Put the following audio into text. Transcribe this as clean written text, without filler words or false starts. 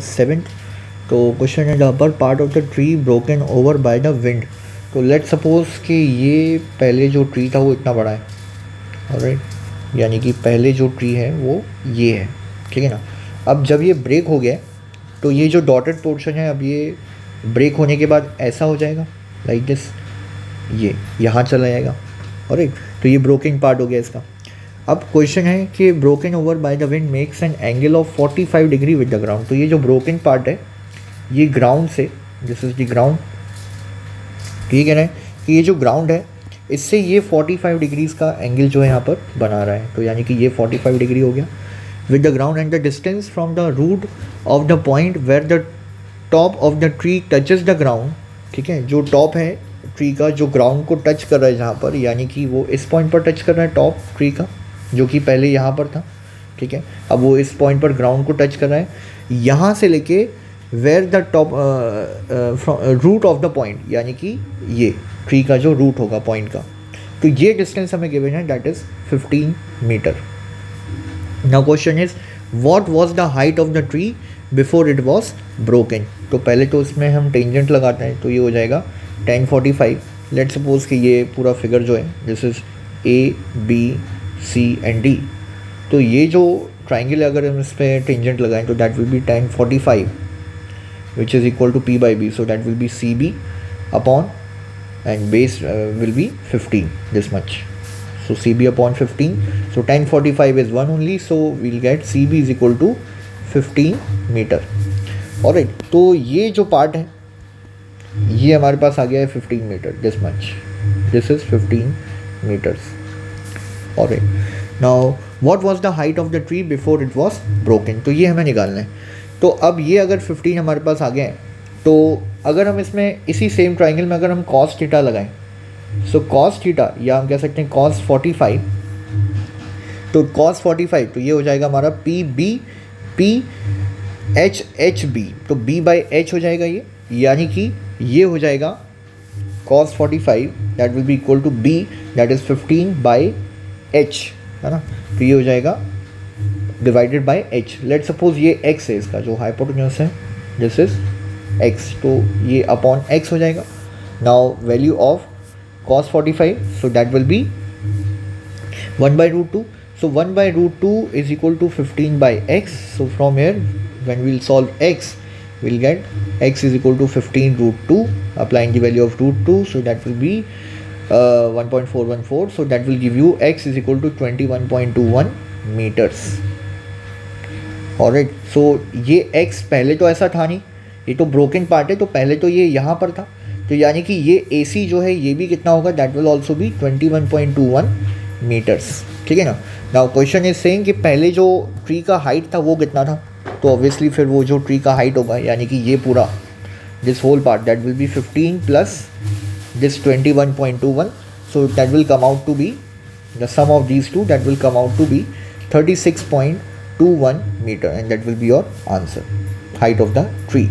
7th. तो question है the upper part of the tree broken over by the wind. तो let suppose कि ये पहले जो ट्री था वो इतना बड़ा है, ऑलराइट, यानी कि पहले जो ट्री है वो ये है, ठीक है ना. अब जब ये ब्रेक हो गया तो ये जो डॉटेड पोर्शन है, अब ये ब्रेक होने के बाद ऐसा हो जाएगा लाइक दिस, ये यहाँ चला जाएगा, ऑलराइट. तो ये ब्रोकन पार्ट हो गया इसका. अब क्वेश्चन है कि broken over by the wind makes an angle of 45 degree with the ground. तो ये जो ब्रोकन पार्ट है ये ग्राउंड से, दिस इज द ग्राउंड, ठीक है ना, कि ये जो ग्राउंड है इससे ये 45 डिग्रीज़ का एंगल जो है यहाँ पर बना रहा है. तो यानी कि ये 45 डिग्री हो गया with the ground and the distance from the root of the point where the top of the tree touches the ground. ठीक है, जो टॉप है ट्री का जो ग्राउंड को टच कर रहा है जहाँ पर, यानी कि वो इस पॉइंट पर टच कर रहा है टॉप ट्री का, जो कि पहले यहाँ पर था. ठीक है, अब वो इस पॉइंट पर ग्राउंड को टच कर रहा है, यहाँ से लेके where the top root of the point, यानी कि ये ट्री का जो रूट होगा पॉइंट का. तो ये डिस्टेंस हमें गिवन है, that is 15 metre. Now question is what was the height of the tree before it was broken. तो पहले तो इसमें हम टेंजेंट लगाते हैं, तो ये हो जाएगा 1045. लेट सपोज कि ये पूरा फिगर जो है this is A B C and D. तो ये जो ट्राइंगल है अगर हम इस पर टेंजेंट लगाएं तो that will B 1045 which is equal to p by b, so that will be cb upon, and base will be 15, this much. So cb upon 15, so 1045 is 1 only, so we'll get cb is equal to 15 meter. alright, तो ये जो part है ये हमारे पास आ गया है 15 metre, this much, this is 15 meters. alright, now what was the height of the tree before it was broken. तो ये हमें निकालना है. तो अब ये अगर 15 हमारे पास आ गए हैं, तो अगर हम इसमें इसी सेम ट्राइंगल में अगर हम cos थीटा लगाएं, सो cos थीटा या हम कह सकते हैं cos 45, तो cos 45 तो ये हो जाएगा हमारा P B P H B, तो b बाई एच हो जाएगा ये, यानी कि ये हो जाएगा cos 45 that will be equal to b that is 15 by h, है ना. तो ये हो जाएगा divided by h. Let suppose ये x है, इसका जो हाइपोटेन्यूज है दिस इज x, तो ये अपॉन x हो जाएगा. Now value of cos 45, so that will B 1 by root 2. so 1 by root 2 is equal to 15 by x. so from here when we'll solve x, we'll get x is equal to 15 root 2, applying the value of root 2, so that will be 1.414, so that will give you x is equal to 21.21 meters. Alright, सो ये x पहले तो ऐसा था नहीं, ये तो broken part है, तो पहले तो ये यहाँ पर था, तो यानी कि ये AC जो है ये भी कितना होगा, that will also be 21.21 metres. ठीक है ना. नाउ क्वेश्चन इज सेइंग कि पहले जो ट्री का हाइट था वो कितना था, तो ऑब्वियसली फिर वो जो ट्री का हाइट होगा यानी कि ये पूरा this whole part that will be 15 plus this 21.21, so that will come out to be the sum of these two, that will come out to be 36.21 meter, and that will be your answer, height of the tree.